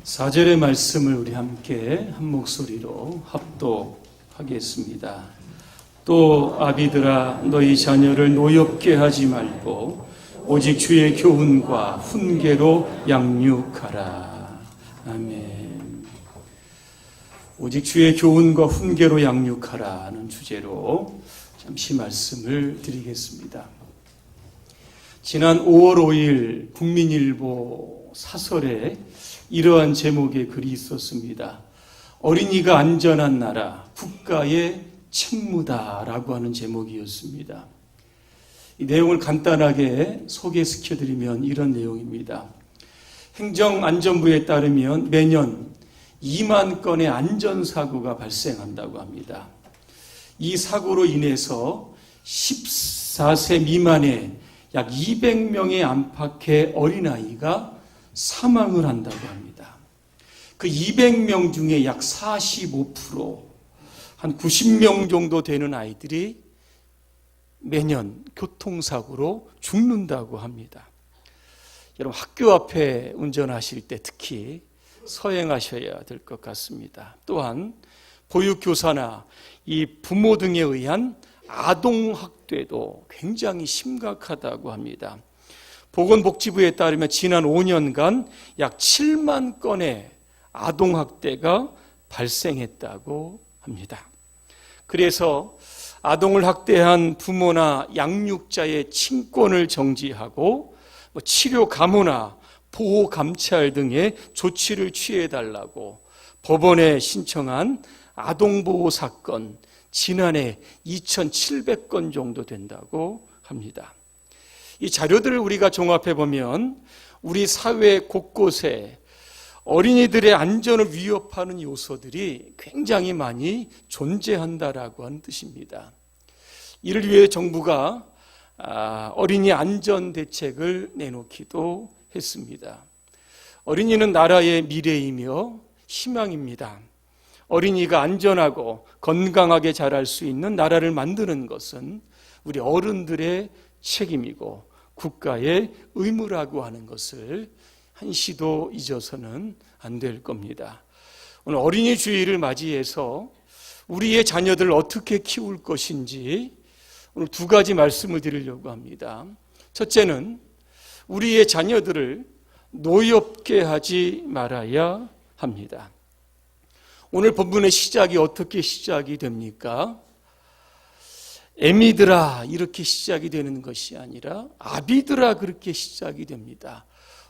4절의 말씀을 우리 함께 한 목소리로 합독하겠습니다. 또 아비들아 너희 자녀를 노엽게 하지 말고 오직 주의 교훈과 훈계로 양육하라. 아멘. 오직 주의 교훈과 훈계로 양육하라는 주제로 잠시 말씀을 드리겠습니다. 지난 5월 5일 국민일보 사설에 이러한 제목의 글이 있었습니다. 어린이가 안전한 나라, 국가의 책무다라고 하는 제목이었습니다. 이 내용을 간단하게 소개시켜드리면 이런 내용입니다. 행정안전부에 따르면 매년 2만 건의 안전사고가 발생한다고 합니다. 이 사고로 인해서 14세 미만의 약 200명의 안팎의 어린아이가 사망을 한다고 합니다. 그 200명 중에 약 45%, 한 90명 정도 되는 아이들이 매년 교통사고로 죽는다고 합니다. 여러분 학교 앞에 운전하실 때 특히 서행하셔야 될 것 같습니다. 또한 보육교사나 이 부모 등에 의한 아동학대도 굉장히 심각하다고 합니다. 보건복지부에 따르면 지난 5년간 약 7만 건의 아동학대가 발생했다고 합니다. 그래서 아동을 학대한 부모나 양육자의 친권을 정지하고 치료 감호나 보호 감찰 등의 조치를 취해달라고 법원에 신청한 아동보호 사건 지난해 2,700건 정도 된다고 합니다. 이 자료들을 우리가 종합해 보면 우리 사회 곳곳에 어린이들의 안전을 위협하는 요소들이 굉장히 많이 존재한다라고 하는 뜻입니다. 이를 위해 정부가 어린이 안전 대책을 내놓기도 했습니다. 어린이는 나라의 미래이며 희망입니다. 어린이가 안전하고 건강하게 자랄 수 있는 나라를 만드는 것은 우리 어른들의 책임이고 국가의 의무라고 하는 것을 한시도 잊어서는 안 될 겁니다. 오늘 어린이 주일을 맞이해서 우리의 자녀들을 어떻게 키울 것인지 오늘 두 가지 말씀을 드리려고 합니다. 첫째는 우리의 자녀들을 노엽게 하지 말아야 합니다. 오늘 본문의 시작이 어떻게 시작이 됩니까? 애미들아 이렇게 시작이 되는 것이 아니라 아비들아 그렇게 시작이 됩니다.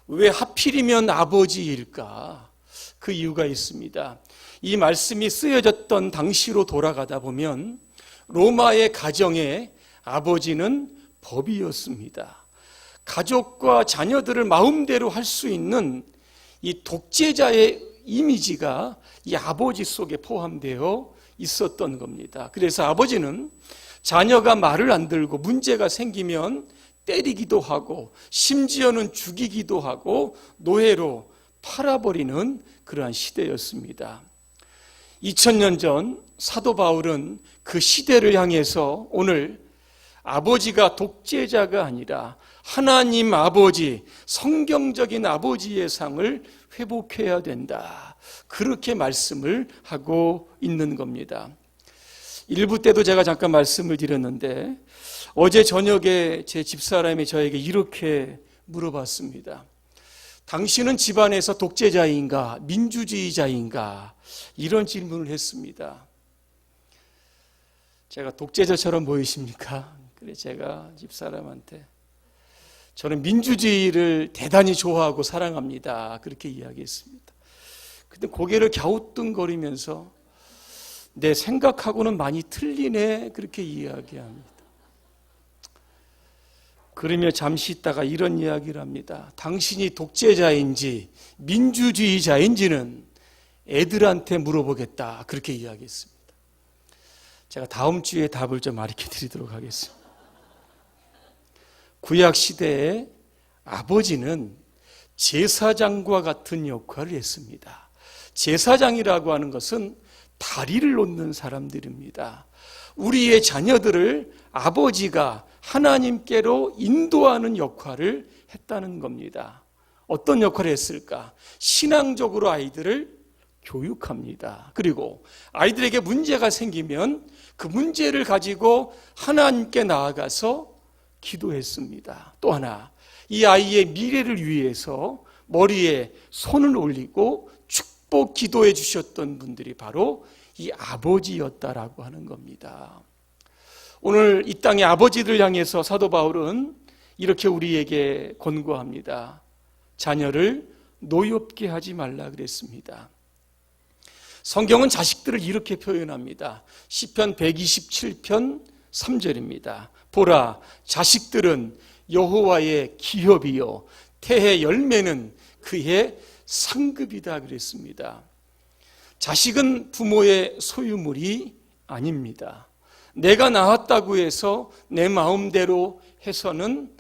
왜 하필이면 아버지일까? 그 이유가 있습니다. 이 말씀이 쓰여졌던 당시로 돌아가다 보면 로마의 가정에 아버지는 법이었습니다. 가족과 자녀들을 마음대로 할 수 있는 이 독재자의 이미지가 이 아버지 속에 포함되어 있었던 겁니다. 그래서 아버지는 자녀가 말을 안 들고 문제가 생기면 때리기도 하고 심지어는 죽이기도 하고 노예로 팔아버리는 그러한 시대였습니다. 2000년 전 사도 바울은 그 시대를 향해서 오늘 아버지가 독재자가 아니라 하나님 아버지, 성경적인 아버지의 상을 회복해야 된다. 그렇게 말씀을 하고 있는 겁니다. 1부 때도 제가 잠깐 말씀을 드렸는데 어제 저녁에 제 집사람이 저에게 이렇게 물어봤습니다. 당신은 집안에서 독재자인가 민주주의자인가 이런 질문을 했습니다. 제가 독재자처럼 보이십니까? 그래 제가 집사람한테 저는 민주주의를 대단히 좋아하고 사랑합니다. 그렇게 이야기했습니다. 근데 고개를 갸우뚱거리면서 내 생각하고는 많이 틀리네 그렇게 이야기합니다. 그러며 잠시 있다가 이런 이야기를 합니다. 당신이 독재자인지 민주주의자인지는 애들한테 물어보겠다 그렇게 이야기했습니다. 제가 다음 주에 답을 좀 가르쳐 드리도록 하겠습니다. 구약 시대에 아버지는 제사장과 같은 역할을 했습니다. 제사장이라고 하는 것은 다리를 놓는 사람들입니다. 우리의 자녀들을 아버지가 하나님께로 인도하는 역할을 했다는 겁니다. 어떤 역할을 했을까? 신앙적으로 아이들을 교육합니다. 그리고 아이들에게 문제가 생기면 그 문제를 가지고 하나님께 나아가서 기도했습니다. 또 하나, 이 아이의 미래를 위해서 머리에 손을 올리고 축복 기도해 주셨던 분들이 바로 이 아버지였다라고 하는 겁니다. 오늘 이 땅의 아버지들 향해서 사도 바울은 이렇게 우리에게 권고합니다. 자녀를 노엽게 하지 말라 그랬습니다. 성경은 자식들을 이렇게 표현합니다. 시편 127편 3절입니다. 보라, 자식들은 여호와의 기업이요 태의 열매는 그의 상급이다 그랬습니다. 자식은 부모의 소유물이 아닙니다. 내가 낳았다고 해서 내 마음대로 해서는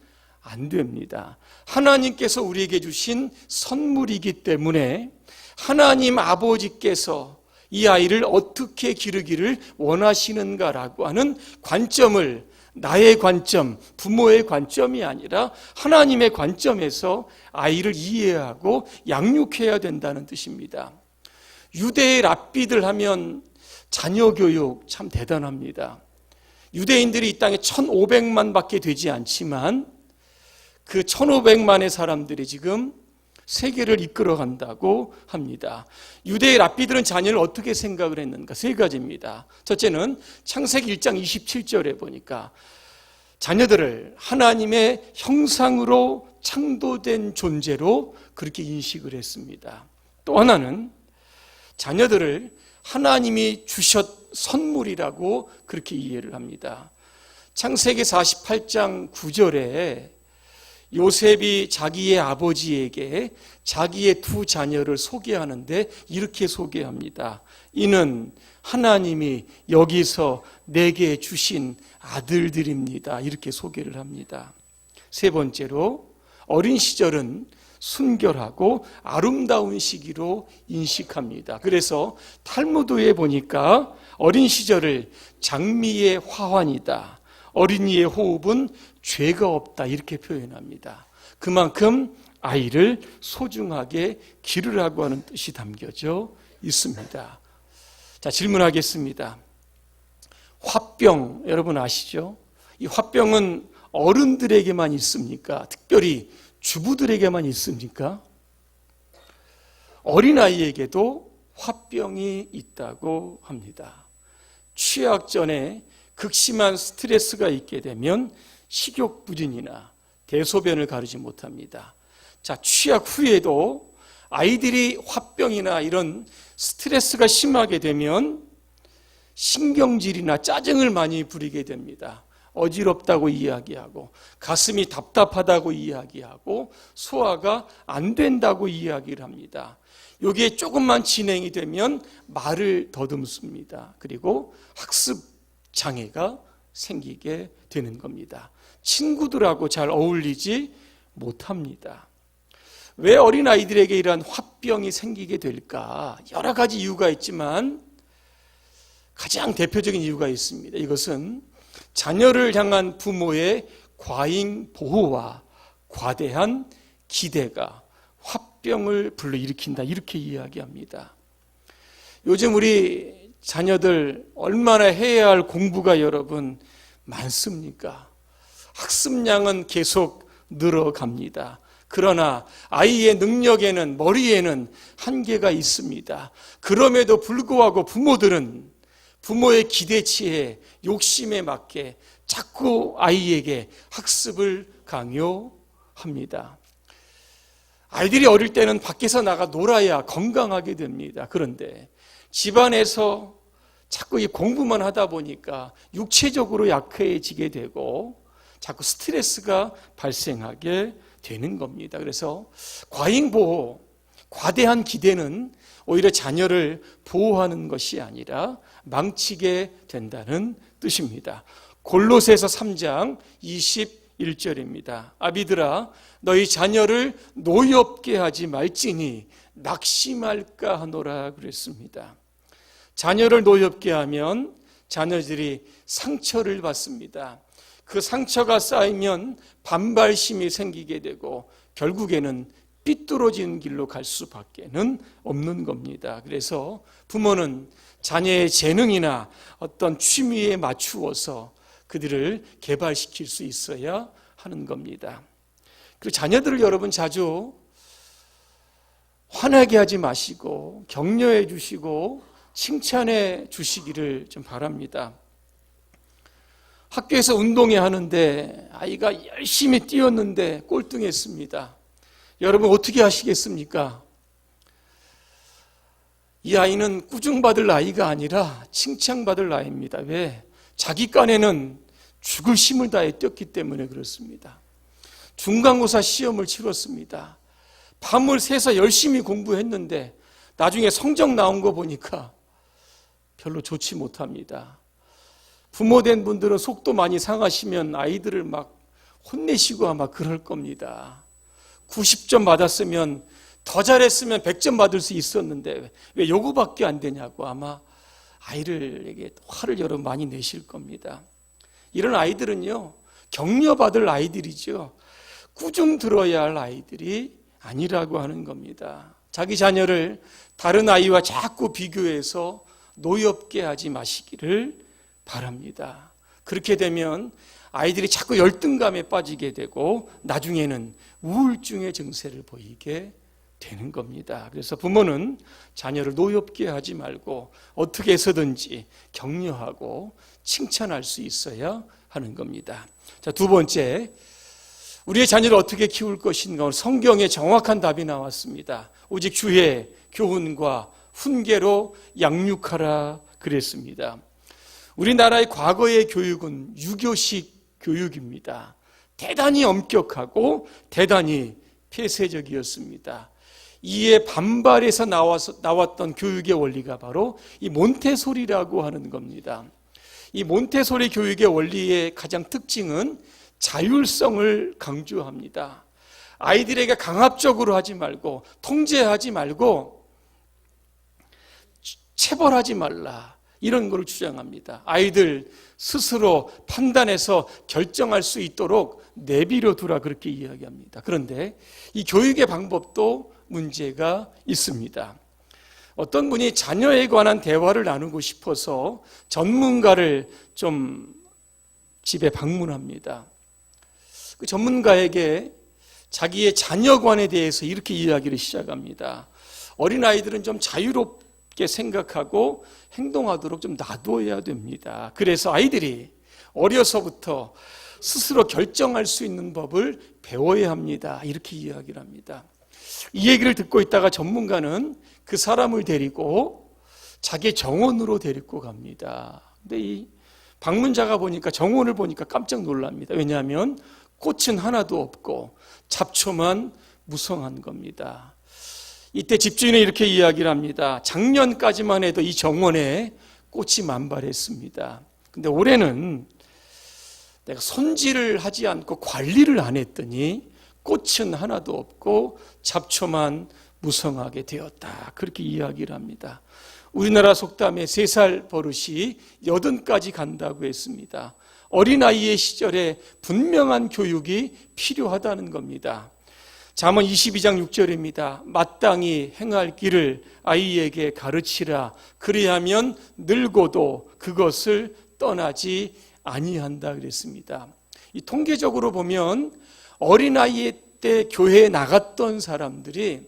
안 됩니다. 하나님께서 우리에게 주신 선물이기 때문에 하나님 아버지께서 이 아이를 어떻게 기르기를 원하시는가라고 하는 관점을, 나의 관점, 부모의 관점이 아니라 하나님의 관점에서 아이를 이해하고 양육해야 된다는 뜻입니다. 유대의 랍비들 하면 자녀 교육 참 대단합니다. 유대인들이 이 땅에 1,500만 밖에 되지 않지만 그 1,500만의 사람들이 지금 세계를 이끌어 간다고 합니다. 유대의 랍비들은 자녀를 어떻게 생각을 했는가? 세 가지입니다. 첫째는 창세기 1장 27절에 보니까 자녀들을 하나님의 형상으로 창조된 존재로 그렇게 인식을 했습니다. 또 하나는 자녀들을 하나님이 주셨 선물이라고 그렇게 이해를 합니다. 창세기 48장 9절에 요셉이 자기의 아버지에게 자기의 두 자녀를 소개하는데 이렇게 소개합니다. 이는 하나님이 여기서 내게 주신 아들들입니다. 이렇게 소개를 합니다. 세 번째로 어린 시절은 순결하고 아름다운 시기로 인식합니다. 그래서 탈무드에 보니까 어린 시절을 장미의 화환이다, 어린이의 호흡은 죄가 없다 이렇게 표현합니다. 그만큼 아이를 소중하게 기르라고 하는 뜻이 담겨져 있습니다. 자, 질문하겠습니다. 화병 여러분 아시죠? 이 화병은 어른들에게만 있습니까? 특별히 주부들에게만 있습니까? 어린아이에게도 화병이 있다고 합니다. 취약 전에 극심한 스트레스가 있게 되면 식욕부진이나 대소변을 가르지 못합니다. 자, 취약 후에도 아이들이 화병이나 이런 스트레스가 심하게 되면 신경질이나 짜증을 많이 부리게 됩니다. 어지럽다고 이야기하고 가슴이 답답하다고 이야기하고 소화가 안 된다고 이야기를 합니다. 여기에 조금만 진행이 되면 말을 더듬습니다. 그리고 학습 장애가 생기게 되는 겁니다. 친구들하고 잘 어울리지 못합니다. 왜 어린아이들에게 이러한 화병이 생기게 될까? 여러 가지 이유가 있지만 가장 대표적인 이유가 있습니다. 이것은 자녀를 향한 부모의 과잉 보호와 과대한 기대가 화병을 불러일으킨다 이렇게 이야기합니다. 요즘 우리 자녀들 얼마나 해야 할 공부가 여러분 많습니까? 학습량은 계속 늘어갑니다. 그러나 아이의 능력에는, 머리에는 한계가 있습니다. 그럼에도 불구하고 부모들은 부모의 기대치에 욕심에 맞게 자꾸 아이에게 학습을 강요합니다. 아이들이 어릴 때는 밖에서 나가 놀아야 건강하게 됩니다. 그런데 집안에서 자꾸 이 공부만 하다 보니까 육체적으로 약해지게 되고 자꾸 스트레스가 발생하게 되는 겁니다. 그래서 과잉 보호, 과대한 기대는 오히려 자녀를 보호하는 것이 아니라 망치게 된다는 뜻입니다. 골로새서 3장 21절입니다. 아비들아 너희 자녀를 노엽게 하지 말지니 낙심할까 하노라 그랬습니다. 자녀를 노엽게 하면 자녀들이 상처를 받습니다. 그 상처가 쌓이면 반발심이 생기게 되고 결국에는 삐뚤어지는 길로 갈 수밖에는 없는 겁니다. 그래서 부모는 자녀의 재능이나 어떤 취미에 맞추어서 그들을 개발시킬 수 있어야 하는 겁니다. 그리고 자녀들을 여러분 자주 화나게 하지 마시고 격려해 주시고 칭찬해 주시기를 좀 바랍니다. 학교에서 운동회 하는데 아이가 열심히 뛰었는데 꼴등했습니다. 여러분 어떻게 하시겠습니까? 이 아이는 꾸중받을 아이가 아니라 칭찬받을 아이입니다. 왜? 자기 깐에는 죽을 힘을 다해 뛰었기 때문에 그렇습니다. 중간고사 시험을 치렀습니다. 밤을 새서 열심히 공부했는데 나중에 성적 나온 거 보니까 별로 좋지 못합니다. 부모된 분들은 속도 많이 상하시면 아이들을 막 혼내시고 아마 그럴 겁니다. 90점 받았으면 더 잘했으면 100점 받을 수 있었는데 왜 요거밖에 안 되냐고 아마 아이들에게 화를 여러 많이 내실 겁니다. 이런 아이들은요, 격려받을 아이들이죠. 꾸중 들어야 할 아이들이 아니라고 하는 겁니다. 자기 자녀를 다른 아이와 자꾸 비교해서 노엽게 하지 마시기를 바랍니다. 그렇게 되면 아이들이 자꾸 열등감에 빠지게 되고 나중에는 우울증의 증세를 보이게 되는 겁니다. 그래서 부모는 자녀를 노엽게 하지 말고 어떻게 해서든지 격려하고 칭찬할 수 있어야 하는 겁니다. 자, 두 번째, 우리의 자녀를 어떻게 키울 것인가. 성경에 정확한 답이 나왔습니다. 오직 주의 교훈과 훈계로 양육하라 그랬습니다. 우리나라의 과거의 교육은 유교식 교육입니다. 대단히 엄격하고 대단히 폐쇄적이었습니다. 이에 반발해서 나왔던 교육의 원리가 바로 이 몬테소리라고 하는 겁니다. 이 몬테소리 교육의 원리의 가장 특징은 자율성을 강조합니다. 아이들에게 강압적으로 하지 말고 통제하지 말고 체벌하지 말라, 이런 걸 주장합니다. 아이들 스스로 판단해서 결정할 수 있도록 내비려 두라, 그렇게 이야기합니다. 그런데 이 교육의 방법도 문제가 있습니다. 어떤 분이 자녀에 관한 대화를 나누고 싶어서 전문가를 좀 집에 방문합니다. 그 전문가에게 자기의 자녀관에 대해서 이렇게 이야기를 시작합니다. 어린아이들은 좀 자유롭게 생각하고 행동하도록 좀 놔둬야 됩니다. 그래서 아이들이 어려서부터 스스로 결정할 수 있는 법을 배워야 합니다. 이렇게 이야기를 합니다. 이 얘기를 듣고 있다가 전문가는 그 사람을 데리고 자기 정원으로 데리고 갑니다. 근데 이 방문자가 보니까, 정원을 보니까 깜짝 놀랍니다. 왜냐하면 꽃은 하나도 없고 잡초만 무성한 겁니다. 이때 집주인은 이렇게 이야기를 합니다. 작년까지만 해도 이 정원에 꽃이 만발했습니다. 근데 올해는 내가 손질을 하지 않고 관리를 안 했더니 꽃은 하나도 없고 잡초만 무성하게 되었다. 그렇게 이야기를 합니다. 우리나라 속담에 3살 버릇이 80까지 간다고 했습니다. 어린아이의 시절에 분명한 교육이 필요하다는 겁니다. 잠언 22장 6절입니다. 마땅히 행할 길을 아이에게 가르치라. 그리하면 늙어도 그것을 떠나지 아니한다 그랬습니다. 이 통계적으로 보면 어린아이 때 교회에 나갔던 사람들이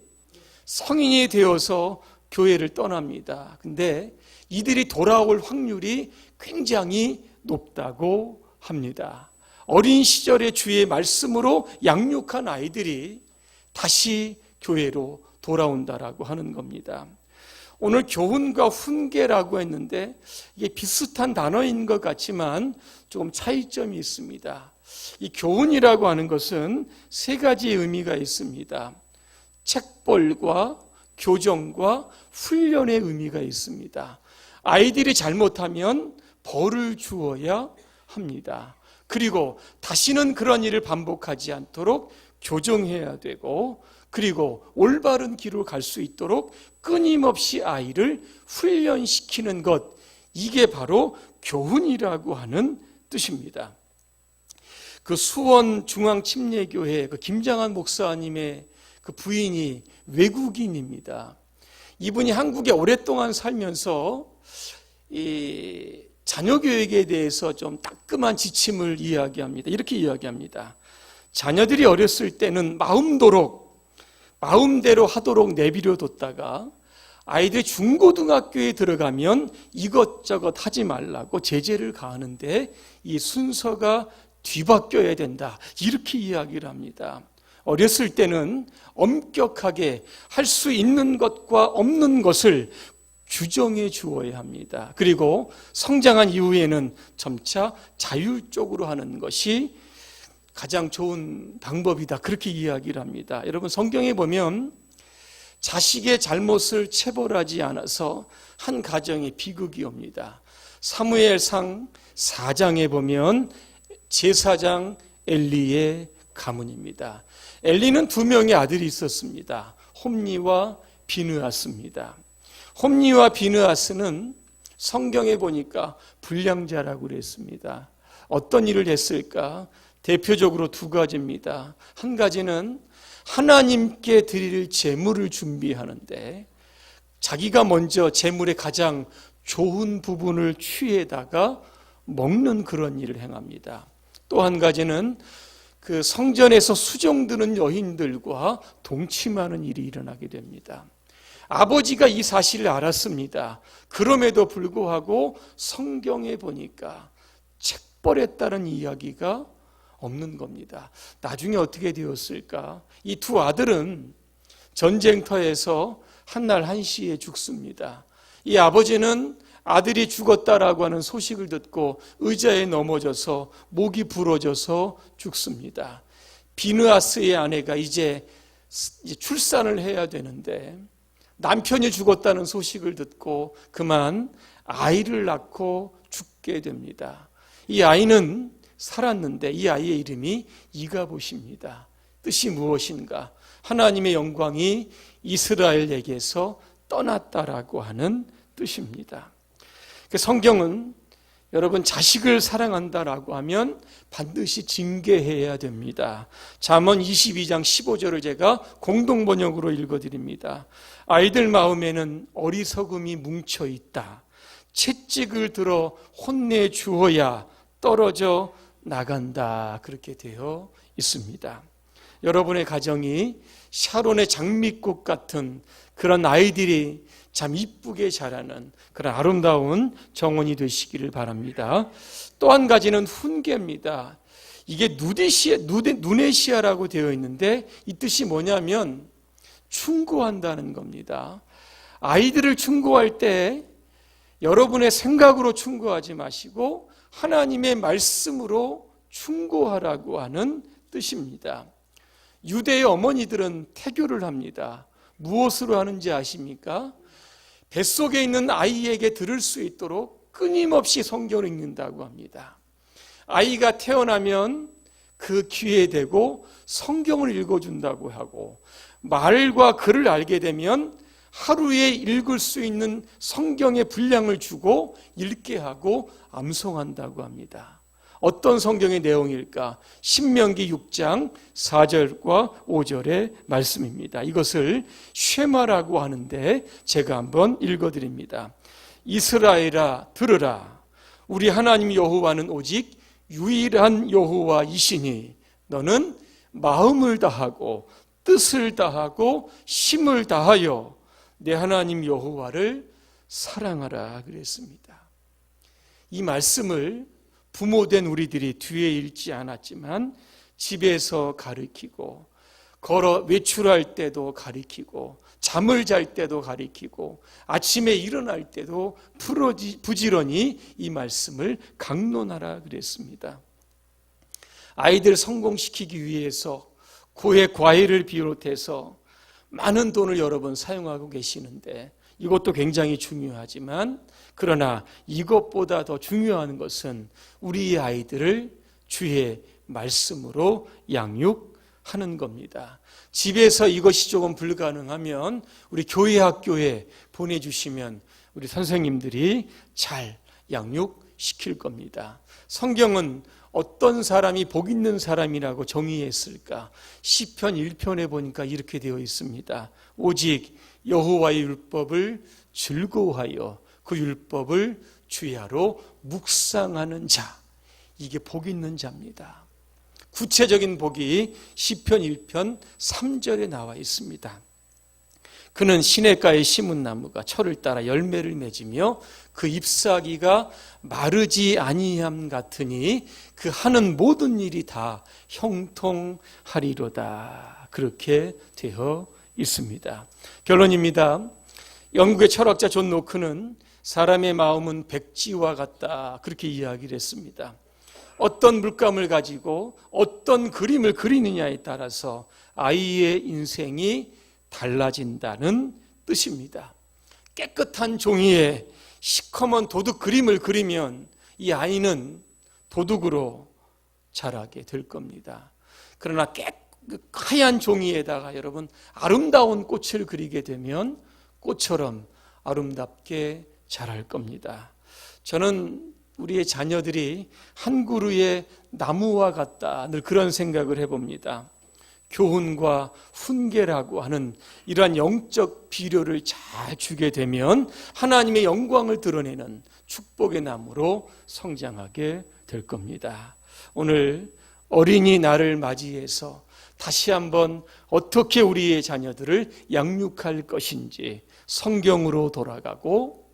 성인이 되어서 교회를 떠납니다. 근데 이들이 돌아올 확률이 굉장히 높다고 합니다. 어린 시절에 주의 말씀으로 양육한 아이들이 다시 교회로 돌아온다라고 하는 겁니다. 오늘 교훈과 훈계라고 했는데 이게 비슷한 단어인 것 같지만 조금 차이점이 있습니다. 이 교훈이라고 하는 것은 3가지의 의미가 있습니다. 책벌과 교정과 훈련의 의미가 있습니다. 아이들이 잘못하면 벌을 주어야 합니다. 그리고 다시는 그런 일을 반복하지 않도록 교정해야 되고, 그리고 올바른 길로 갈 수 있도록 끊임없이 아이를 훈련시키는 것, 이게 바로 교훈이라고 하는 뜻입니다. 그 수원 중앙침례교회 그 김장한 목사님의 그 부인이 외국인입니다. 이분이 한국에 오랫동안 살면서 이 자녀 교육에 대해서 좀 따끔한 지침을 이야기합니다. 이렇게 이야기합니다. 자녀들이 어렸을 때는 마음대로 하도록 내버려 뒀다가 아이들이 중고등학교에 들어가면 이것저것 하지 말라고 제재를 가하는데 이 순서가 뒤바뀌어야 된다. 이렇게 이야기를 합니다. 어렸을 때는 엄격하게 할 수 있는 것과 없는 것을 규정해 주어야 합니다. 그리고 성장한 이후에는 점차 자율적으로 하는 것이 가장 좋은 방법이다. 그렇게 이야기를 합니다. 여러분, 성경에 보면 자식의 잘못을 체벌하지 않아서 한 가정에 비극이 옵니다. 사무엘상 4장에 보면 제사장 엘리의 가문입니다. 엘리는 두 명의 아들이 있었습니다. 홈리와 비느하스입니다. 홈리와 비느하스는 성경에 보니까 불량자라고 그랬습니다. 어떤 일을 했을까? 대표적으로 두 가지입니다. 한 가지는 하나님께 드릴 제물을 준비하는데 자기가 먼저 제물의 가장 좋은 부분을 취해다가 먹는 그런 일을 행합니다. 또 한 가지는 그 성전에서 수종드는 여인들과 동침하는 일이 일어나게 됩니다. 아버지가 이 사실을 알았습니다. 그럼에도 불구하고 성경에 보니까 책벌했다는 이야기가 없는 겁니다. 나중에 어떻게 되었을까? 이 두 아들은 전쟁터에서 한날 한시에 죽습니다. 이 아버지는 아들이 죽었다라고 하는 소식을 듣고 의자에 넘어져서 목이 부러져서 죽습니다. 비느하스의 아내가 이제 출산을 해야 되는데 남편이 죽었다는 소식을 듣고 그만 아이를 낳고 죽게 됩니다. 이 아이는 살았는데 이 아이의 이름이 이가봇입니다. 뜻이 무엇인가? 하나님의 영광이 이스라엘에게서 떠났다라고 하는 뜻입니다. 성경은 여러분 자식을 사랑한다라고 하면 반드시 징계해야 됩니다. 잠언 22장 15절을 제가 공동번역으로 읽어드립니다. 아이들 마음에는 어리석음이 뭉쳐있다. 채찍을 들어 혼내주어야 떨어져 나간다. 그렇게 되어 있습니다. 여러분의 가정이 샤론의 장미꽃 같은 그런 아이들이 참 이쁘게 자라는 그런 아름다운 정원이 되시기를 바랍니다. 또 한 가지는 훈계입니다. 이게 누네시아라고 되어 있는데 이 뜻이 뭐냐면 충고한다는 겁니다. 아이들을 충고할 때 여러분의 생각으로 충고하지 마시고 하나님의 말씀으로 충고하라고 하는 뜻입니다. 유대의 어머니들은 태교를 합니다. 무엇으로 하는지 아십니까? 뱃속에 있는 아이에게 들을 수 있도록 끊임없이 성경을 읽는다고 합니다. 아이가 태어나면 그 귀에 대고 성경을 읽어준다고 하고 말과 글을 알게 되면 하루에 읽을 수 있는 성경의 분량을 주고 읽게 하고 암송한다고 합니다. 어떤 성경의 내용일까? 신명기 6장 4절과 5절의 말씀입니다. 이것을 쉐마라고 하는데 제가 한번 읽어드립니다. 이스라엘아 들으라. 우리 하나님 여호와는 오직 유일한 여호와이시니 너는 마음을 다하고 뜻을 다하고 힘을 다하여 내 하나님 여호와를 사랑하라 그랬습니다. 이 말씀을 부모된 우리들이 뒤에 읽지 않았지만 집에서 가르치고 걸어 외출할 때도 가르치고 잠을 잘 때도 가르치고 아침에 일어날 때도 부지런히 이 말씀을 강론하라 그랬습니다. 아이들 성공시키기 위해서 고해 과일을 비롯해서 많은 돈을 여러분 사용하고 계시는데 이것도 굉장히 중요하지만 그러나 이것보다 더 중요한 것은 우리 아이들을 주의 말씀으로 양육하는 겁니다. 집에서 이것이 조금 불가능하면 우리 교회 학교에 보내주시면 우리 선생님들이 잘 양육시킬 겁니다. 성경은 어떤 사람이 복 있는 사람이라고 정의했을까? 시편 1편에 보니까 이렇게 되어 있습니다. 오직 여호와의 율법을 즐거워하여 그 율법을 주야로 묵상하는 자, 이게 복 있는 자입니다. 구체적인 복이 시편 1편 3절에 나와 있습니다. 그는 시냇가에 심은 나무가 철을 따라 열매를 맺으며 그 잎사귀가 마르지 아니함 같으니 그 하는 모든 일이 다 형통하리로다. 그렇게 되어 있습니다. 결론입니다. 영국의 철학자 존 노크는 사람의 마음은 백지와 같다, 그렇게 이야기를 했습니다. 어떤 물감을 가지고 어떤 그림을 그리느냐에 따라서 아이의 인생이 달라진다는 뜻입니다. 깨끗한 종이에 시커먼 도둑 그림을 그리면 이 아이는 도둑으로 자라게 될 겁니다. 그러나 하얀 종이에다가 여러분 아름다운 꽃을 그리게 되면 꽃처럼 아름답게 자랄 겁니다. 저는 우리의 자녀들이 한 그루의 나무와 같다, 늘 그런 생각을 해봅니다. 교훈과 훈계라고 하는 이러한 영적 비료를 잘 주게 되면 하나님의 영광을 드러내는 축복의 나무로 성장하게 될 겁니다. 오늘 어린이날을 맞이해서 다시 한번 어떻게 우리의 자녀들을 양육할 것인지 성경으로 돌아가고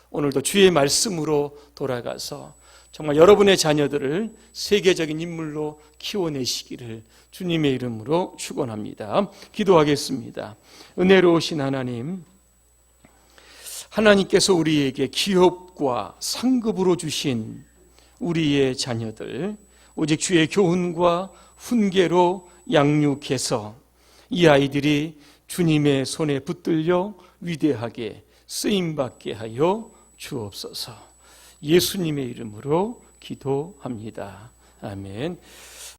오늘도 주의 말씀으로 돌아가서 정말 여러분의 자녀들을 세계적인 인물로 키워내시기를 주님의 이름으로 축원합니다. 기도하겠습니다. 은혜로우신 하나님, 하나님께서 우리에게 기업과 상급으로 주신 우리의 자녀들, 오직 주의 교훈과 훈계로 양육해서 이 아이들이 주님의 손에 붙들려 위대하게 쓰임받게 하여 주옵소서. 예수님의 이름으로 기도합니다. 아멘.